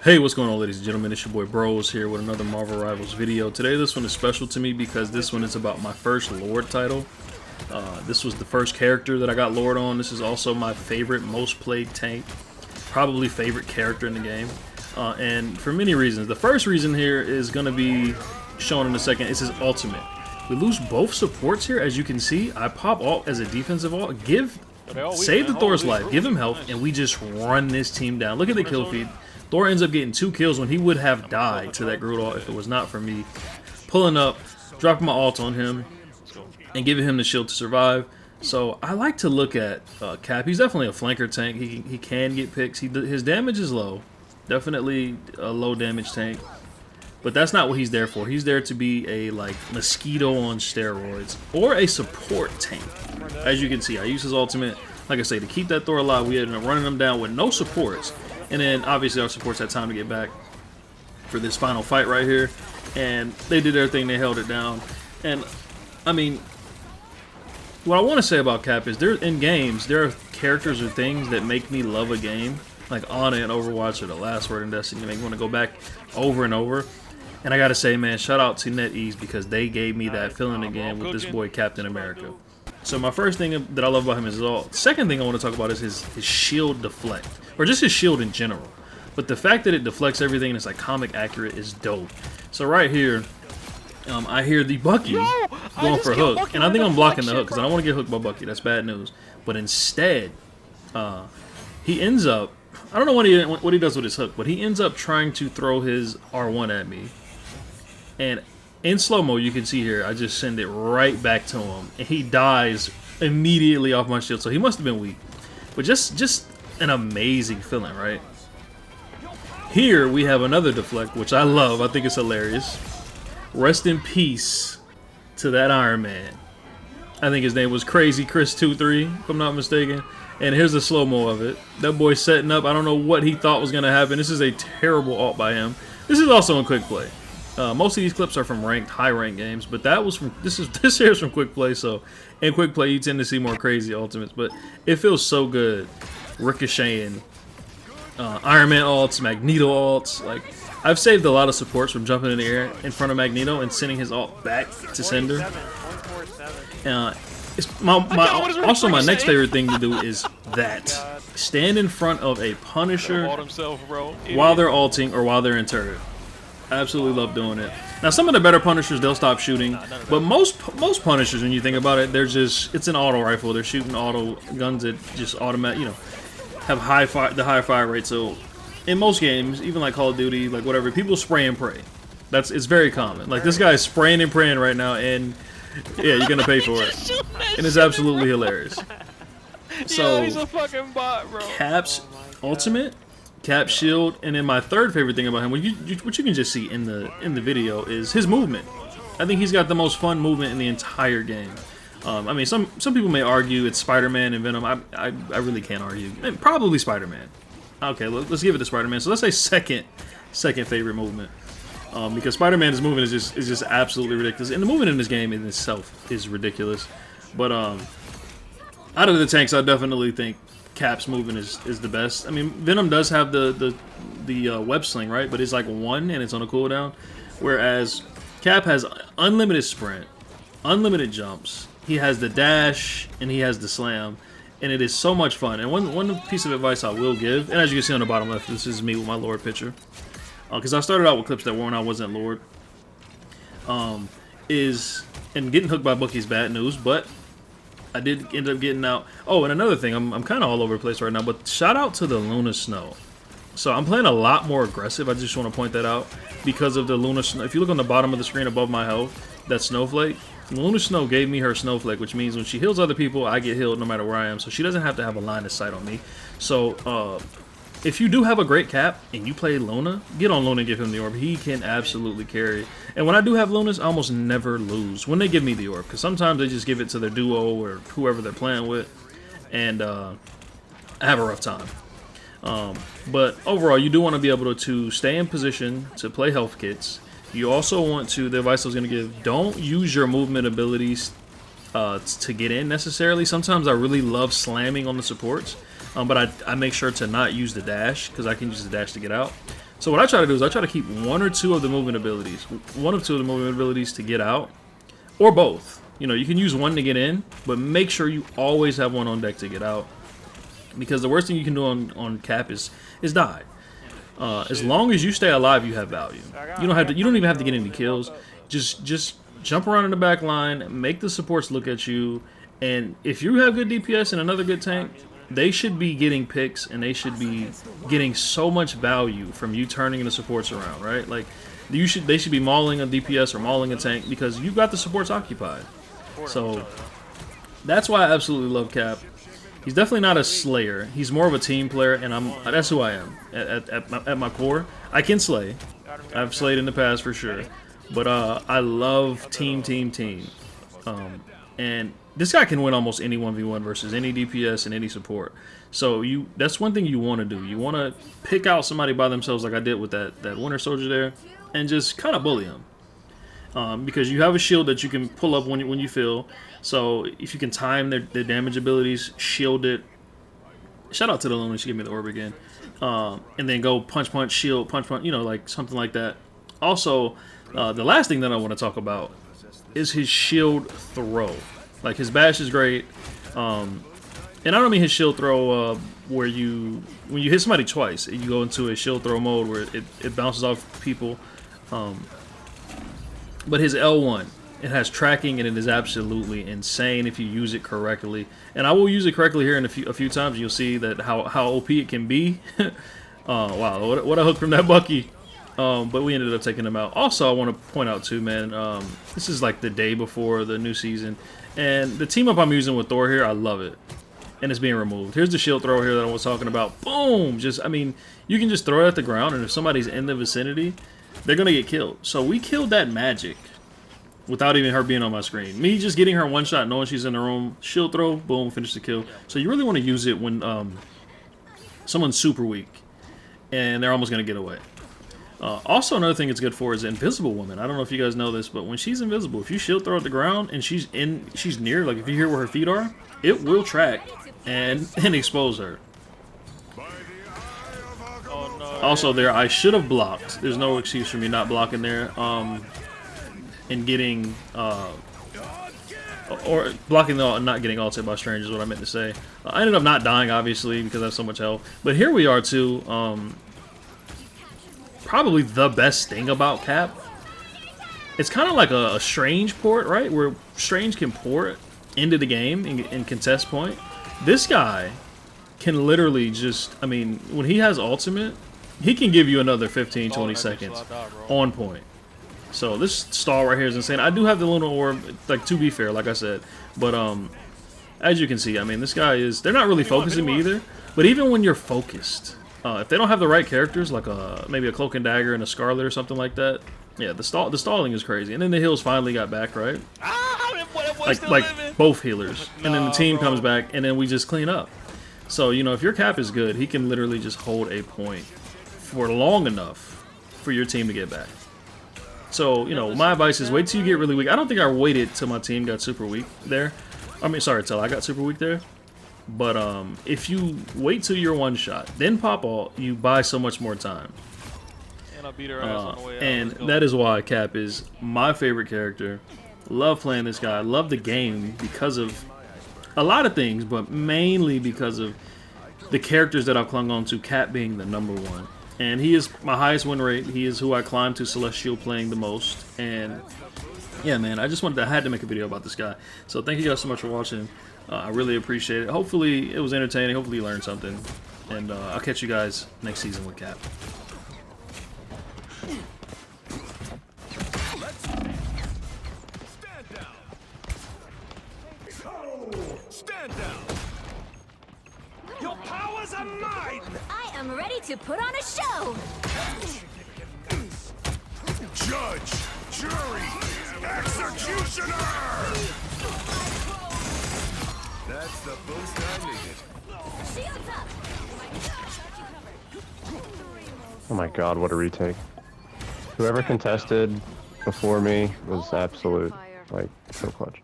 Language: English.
Hey, what's going on, ladies and gentlemen? It's your boy Bros here with another Marvel Rivals video. Today, this one is special to me because this one is about my first Lord title. This was the first character that I got Lord on. This is also my favorite, most played tank, probably favorite character in the game, and for many reasons. The first reason here is going to be shown in a second. It's his ultimate. We lose both supports here, as you can see. I pop ult as a defensive ult, save the Thor's life, give him health, and we just run this team down. Look at the kill feed. Thor ends up getting 2 kills when he would have died to that Groot ult if it was not for me pulling up, dropping my ult on him, and giving him the shield to survive. So I like to look at Cap. He's definitely a flanker tank. He can get picks. His damage is low. Definitely a low damage tank. But that's not what he's there for. He's there to be a like mosquito on steroids or a support tank. As you can see, I use his ultimate, like I say, to keep that Thor alive. We ended up running him down with no supports. And then obviously our supports had time to get back for this final fight right here. And they did everything, they held it down. And I mean, what I want to say about Cap is in games, there are characters or things that make me love a game. Like Ana in Overwatch or The Last Word in Destiny, make me want to go back over and over. And I gotta say, man, shout out to NetEase because they gave me that feeling again with this boy Captain America. So my first thing that I love about him is his ult. Second thing I want to talk about is his shield deflect, or just his shield in general. But the fact that it deflects everything and it's like comic accurate is dope. So right here, I hear the Bucky going for a hook, and I think I'm blocking the hook because I don't want to get hooked by Bucky. That's bad news. But instead, he ends up, I don't know what he does with his hook, but he ends up trying to throw his R1 at me. And in slow-mo, you can see here, I just send it right back to him. And he dies immediately off my shield, so he must have been weak. But just an amazing feeling, right? Here, we have another deflect, which I love. I think it's hilarious. Rest in peace to that Iron Man. I think his name was Crazy Chris 23, if I'm not mistaken. And here's the slow-mo of it. That boy setting up. I don't know what he thought was going to happen. This is a terrible ult by him. This is also in quick play. Most of these clips are from high ranked games, but that was from this here is from quick play. So in quick play, you tend to see more crazy ultimates, but it feels so good, ricocheting, Iron Man ults, Magneto ults. Like I've saved a lot of supports from jumping in the air in front of Magneto and sending his ult back to sender. Also my next favorite thing to do is that stand in front of a Punisher while they're ulting or while they're in turret. I absolutely love doing it. Now, some of the better Punishers, they'll stop shooting, but most Punishers, when you think about it, it's an auto rifle. They're shooting auto guns that just automatic, have the high fire rate. So, in most games, even like Call of Duty, like whatever, people spray and pray. It's very common. Like this guy is spraying and praying right now, and yeah, you're gonna pay for it, and it's absolutely hilarious. So, he's a fucking bot, bro. Cap's ultimate. Cap shield, and then my third favorite thing about him, which you can just see in the video, is his movement. I think he's got the most fun movement in the entire game. I mean, some people may argue it's Spider-Man and Venom. I really can't argue. Probably Spider-Man. Okay, let's give it to Spider-Man. So let's say second favorite movement, because Spider-Man's movement is just absolutely ridiculous, and the movement in this game in itself is ridiculous. But out of the tanks, I definitely think Cap's movement is the best. I mean, Venom does have the web sling, right? But it's like 1 and it's on a cooldown. Whereas Cap has unlimited sprint, unlimited jumps. He has the dash and he has the slam, and it is so much fun. And one piece of advice I will give, and as you can see on the bottom left, this is me with my Lord picture, because I started out with clips that when I wasn't Lord. And getting hooked by Bucky's bad news, but I did end up getting out. Oh, and another thing, I'm kind of all over the place right now, but shout out to the Luna Snow. So I'm playing a lot more aggressive. I just want to point that out because of the Luna Snow. If you look on the bottom of the screen above my health, that snowflake, Luna Snow gave me her snowflake, which means when she heals other people, I get healed no matter where I am. So she doesn't have to have a line of sight on me. So if you do have a great Cap and you play Luna, get on Luna and give him the orb. He can absolutely carry. And when I do have Lunas, I almost never lose when they give me the orb, because sometimes they just give it to their duo or whoever they're playing with, and I have a rough time. But overall, you do want to be able to stay in position to play health kits. You also want to, the advice I was going to give, don't use your movement abilities to get in necessarily. Sometimes I really love slamming on the supports, but I make sure to not use the dash because I can use the dash to get out. So what I try to do is I try to keep one or two of the movement abilities, to get out, or both. You know, you can use one to get in, but make sure you always have one on deck to get out, because the worst thing you can do on Cap is die. As long as you stay alive, you have value. You don't even have to get any kills. Just jump around in the back line, make the supports look at you, and if you have good DPS and another good tank, they should be getting picks, and they should be getting so much value from you turning the supports around, right? Like, they should be mauling a DPS or mauling a tank because you've got the supports occupied. So that's why I absolutely love Cap. He's definitely not a slayer. He's more of a team player, and that's who I am at my core. I can slay. I've slayed in the past for sure, but I love team. And this guy can win almost any 1v1 versus any DPS and any support. So that's one thing you want to do. You want to pick out somebody by themselves, like I did with that Winter Soldier there, and just kind of bully him. Because you have a shield that you can pull up when you feel. So if you can time their damage abilities, shield it. Shout out to the Luna, she gave me the orb again. And then go punch, shield, punch, you know, like something like that. Also, the last thing that I want to talk about is his shield throw. Like, his bash is great. And I don't mean his shield throw where when you hit somebody twice, you go into a shield throw mode where it bounces off people. But his L1, it has tracking, and it is absolutely insane if you use it correctly. And I will use it correctly here in a few times. You'll see that how OP it can be. Wow, what a hook from that Bucky. But we ended up taking him out. Also, I want to point out too, man, this is like the day before the new season. And the team up I'm using with Thor here, I love it. And it's being removed. Here's the shield throw here that I was talking about. Boom! I mean, you can just throw it at the ground, and if somebody's in the vicinity, they're going to get killed. So we killed that magic without even her being on my screen. Me just getting her one shot, knowing she's in the room, shield throw, boom, finish the kill. So you really want to use it when someone's super weak and they're almost going to get away. Also, another thing it's good for is Invisible Woman. I don't know if you guys know this, but when she's invisible, if you shield throw at the ground and she's near, like if you hear where her feet are, it will track and expose her. Also there, I should have blocked. There's no excuse for me not blocking there. And getting, or blocking not getting ulted by Strange is what I meant to say. I ended up not dying, obviously, because I have so much health. But here we are, too. Probably the best thing about Cap. It's kind of like a Strange port, right? Where Strange can port into the game and contest point. This guy can literally just, I mean, when he has ultimate, he can give you another 15-20 seconds on point. So this stall right here is insane. I do have the Luna Orb, like, to be fair, like I said. But as you can see, I mean, this guy is, they're not really focusing me either. But even when you're focused, if they don't have the right characters, like maybe a Cloak and Dagger and a Scarlet or something like that, yeah, the stalling is crazy. And then the heals finally got back, right? Like both healers. And then the team comes back, and then we just clean up. So, you know, if your Cap is good, he can literally just hold a point for long enough for your team to get back. So, you know, my advice is wait till you get really weak. I don't think I waited till my team got super weak there. I mean, sorry, till I got super weak there. But if you wait till you're one shot, then pop ult, you buy so much more time. And I beat her ass on the way out. And that is why Cap is my favorite character. Love playing this guy. Love the game because of a lot of things, but mainly because of the characters that I've clung on to, Cap being the #1. And he is my highest win rate. He is who I climb to Celestial playing the most. And yeah, man, I had to make a video about this guy. So thank you guys so much for watching. I really appreciate it. Hopefully it was entertaining. Hopefully you learned something. And I'll catch you guys next season with Cap. Stand down! Your powers are mine! I am ready to put on a show! Judge! Jury! Executioner! That's the boost I needed. Shields up! Oh my god, what a retake. Whoever contested before me was absolute, like, so clutch.